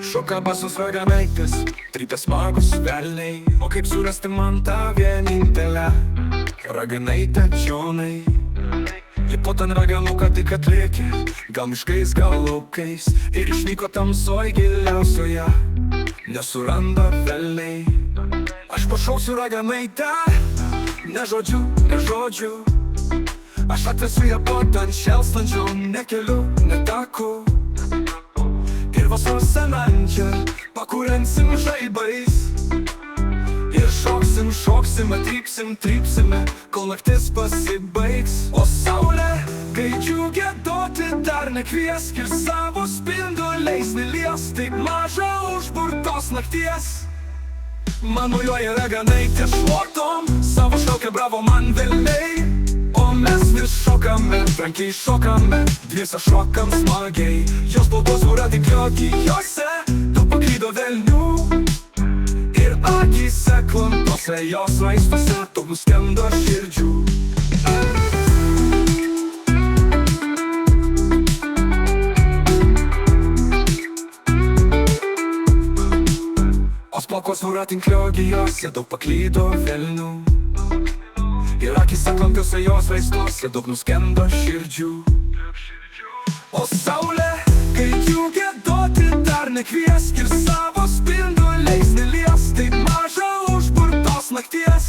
Šoka basus raganaitės, trypia smagus velniai. O kaip surasti man tą vienintelę raganaitę čionai? Lipo ten raganuką tik atlėkė, gal miškais, gal laukais, ir išnyko tamsoj giliausioje, nesuranda velniai. Aš pašauksiu raganaitę, ne žodžiu, ne žodžiu. Aš atvesiu ją potan šėlstančių, nekeliu, netaku. Ir vasaros senančią pakūrensim žaibais. Ir šoksim, šoksime, trypsime, kol naktis pasibaigs. O saulė, kai džiugia duoti, dar nekviesk ir savo spinduliais nelies. Taip maža užburtos nakties. Man mojuoja raganaitė šluotom, savo šaukia bravo man velniai. O mes vis šokame, trankiai šokame, dviese šokam smagiai. Jos baltos voratiklio gijose, daug paklydo velnių. Ir akyse klampose, jos raistuose, daug nuskendo širdžių. O spalkos voratinklio gijose, daug paklydo velnių. Ir akyse klampiuose jos raistuose, daug nuskendo širdžių. O saulė, kai džiugia duoti, dar nekviesk ir savo spinduliais nelies. Taip maža užburtos nakties.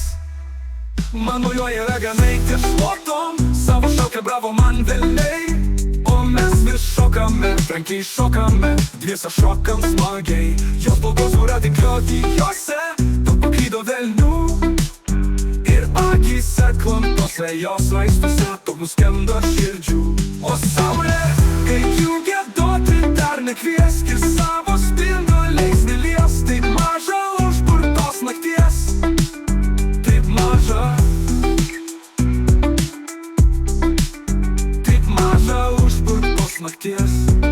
Man mojuoja raganaitė šluotom, savo šaukia bravo man velniai. O mes vis šokame, trankiai šokame, dviese šokam smagiai. Jos baltos voratinklio gijose, daug paklydo velnių. Akyse klampose, jos raistuose, daug nuskendo širdžių. O saulė, kai džiugia duoti, dar nekviesk ir savo spinduliais nelies. Taip maža užburtos nakties. Taip maža. Taip maža užburtos nakties.